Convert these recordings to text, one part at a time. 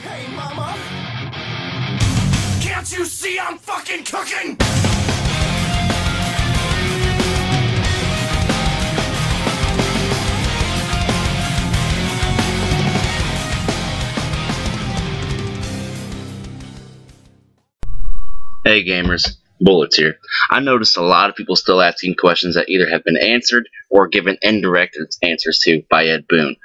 Hey, mama! Can't you see I'm fucking cooking? Hey gamers, Bullets here. I noticed a lot of people still asking questions that either have been answered or given indirect answers to by Ed Boon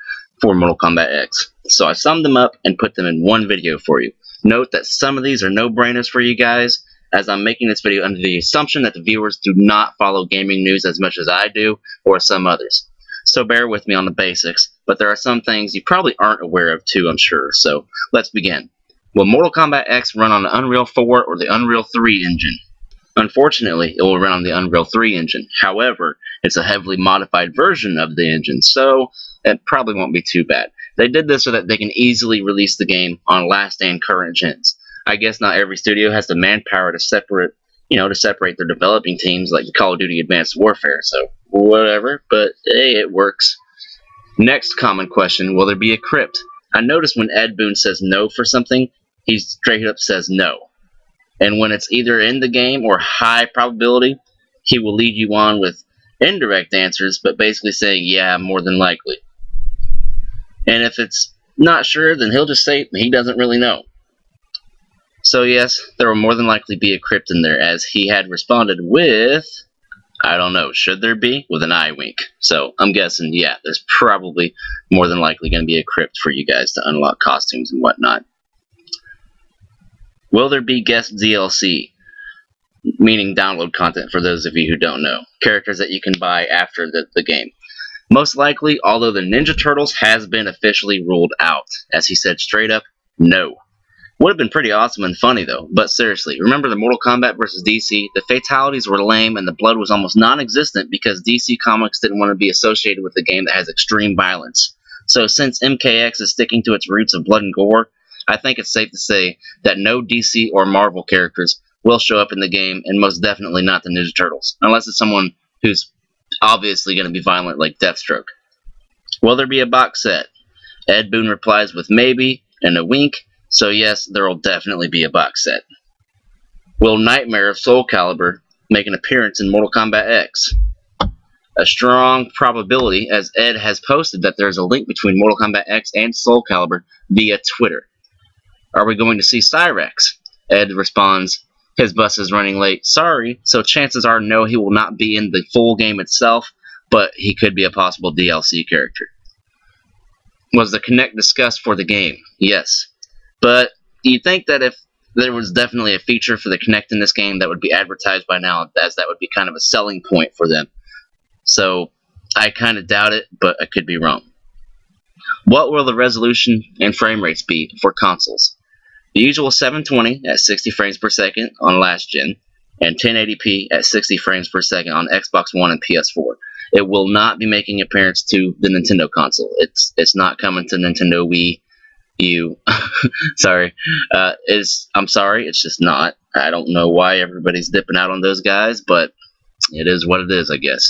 for Mortal Kombat X. So I summed them up and put them in one video for you. Note that some of these are no-brainers for you guys, as I'm making this video under the assumption that the viewers do not follow gaming news as much as I do, or some others. So bear with me on the basics, but there are some things you probably aren't aware of too, I'm sure. So let's begin. Will Mortal Kombat X run on the Unreal 4 or the Unreal 3 engine? Unfortunately, it will run on the Unreal 3 engine. However, it's a heavily modified version of the engine, so it probably won't be too bad. They did this so that they can easily release the game on last and current gens. I guess not every studio has the manpower to separate their developing teams like Call of Duty Advanced Warfare, so whatever, but hey, it works. Next common question, will there be a crypt? I noticed when Ed Boon says no for something, he straight up says no. And when it's either in the game or high probability, he will lead you on with indirect answers, but basically saying, yeah, more than likely. And if it's not sure, then he'll just say he doesn't really know. So yes, there will more than likely be a crypt in there, as he had responded with, I don't know, should there be? With an eye wink. So I'm guessing, yeah, there's probably more than likely going to be a crypt for you guys to unlock costumes and whatnot. Will there be guest DLC? Meaning download content for those of you who don't know. Characters that you can buy after the game. Most likely, although the Ninja Turtles has been officially ruled out. As he said straight up, no. Would have been pretty awesome and funny though, but seriously, remember the Mortal Kombat vs. DC? The fatalities were lame and the blood was almost non-existent because DC Comics didn't want to be associated with a game that has extreme violence. So since MKX is sticking to its roots of blood and gore, I think it's safe to say that no DC or Marvel characters will show up in the game, and most definitely not the Ninja Turtles, unless it's someone who's obviously going to be violent like Deathstroke. Will there be a box set? Ed Boon replies with maybe and a wink, so yes, there will definitely be a box set. Will Nightmare of Soul Calibur make an appearance in Mortal Kombat X? A strong probability, as Ed has posted that there's a link between Mortal Kombat X and Soul Calibur via Twitter. Are we going to see Cyrex? Ed responds, his bus is running late. Sorry, so chances are no, he will not be in the full game itself, but he could be a possible DLC character. Was the Kinect discussed for the game? Yes. But you'd think that if there was definitely a feature for the Kinect in this game that would be advertised by now, as that would be kind of a selling point for them. So I kind of doubt it, but I could be wrong. What will the resolution and frame rates be for consoles? The usual 720 at 60 frames per second on last gen, and 1080p at 60 frames per second on Xbox One and PS4. It will not be making appearance to the Nintendo console. It's not coming to Nintendo Wii U. Sorry. I'm sorry, it's just not. I don't know why everybody's dipping out on those guys, but it is what it is, I guess.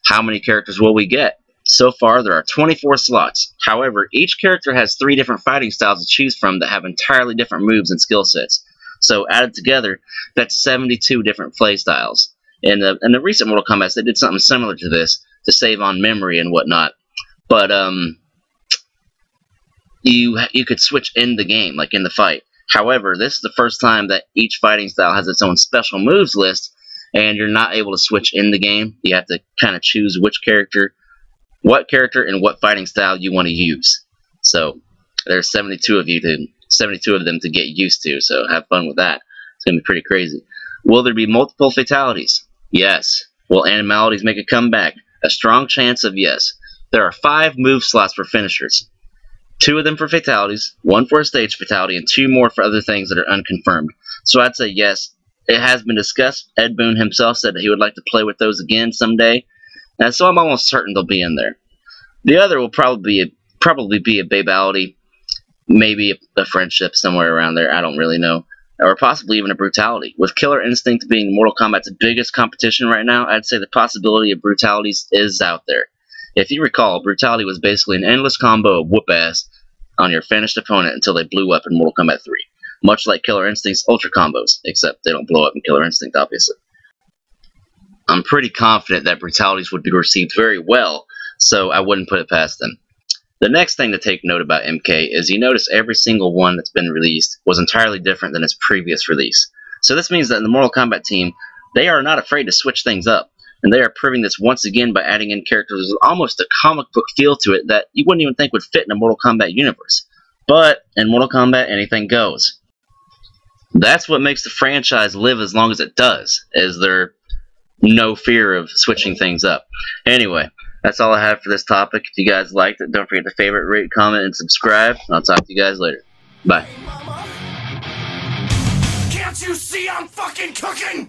How many characters will we get? So far, there are 24 slots. However, each character has 3 different fighting styles to choose from that have entirely different moves and skill sets. So, added together, that's 72 different play styles. In the recent Mortal Kombat, they did something similar to this to save on memory and whatnot. But, you could switch in the game, like in the fight. However, this is the first time that each fighting style has its own special moves list, and you're not able to switch in the game. You have to kind of choose which character, what character, and what fighting style you want to use. So there's 72 of them to get used to. So have fun with that. It's gonna be pretty crazy. Will there be multiple fatalities? Yes. Will animalities make a comeback? A strong chance of yes. There are 5 move slots for finishers. 2 of them for fatalities, 1 for a stage fatality, and 2 more for other things that are unconfirmed. So I'd say yes. It has been discussed. Ed Boon himself said that he would like to play with those again someday. And so I'm almost certain they'll be in there. The other will probably be a babality, maybe a friendship somewhere around there. I don't really know. Or possibly even a brutality. With Killer Instinct being Mortal Kombat's biggest competition right now, I'd say the possibility of brutalities is out there. If you recall, brutality was basically an endless combo of whoop-ass on your finished opponent until they blew up in Mortal Kombat 3. Much like Killer Instinct's Ultra Combos, except they don't blow up in Killer Instinct, obviously. I'm pretty confident that brutalities would be received very well, so I wouldn't put it past them. The next thing to take note about MK is you notice every single one that's been released was entirely different than its previous release. So this means that in the Mortal Kombat team, they are not afraid to switch things up, and they are proving this once again by adding in characters with almost a comic book feel to it that you wouldn't even think would fit in a Mortal Kombat universe. But in Mortal Kombat, anything goes. That's what makes the franchise live as long as it does, is there no fear of switching things up. Anyway, that's all I have for this topic. If you guys liked it, don't forget to favorite, rate, comment, and subscribe. I'll talk to you guys later. Bye. Can't you see I'm fucking cooking?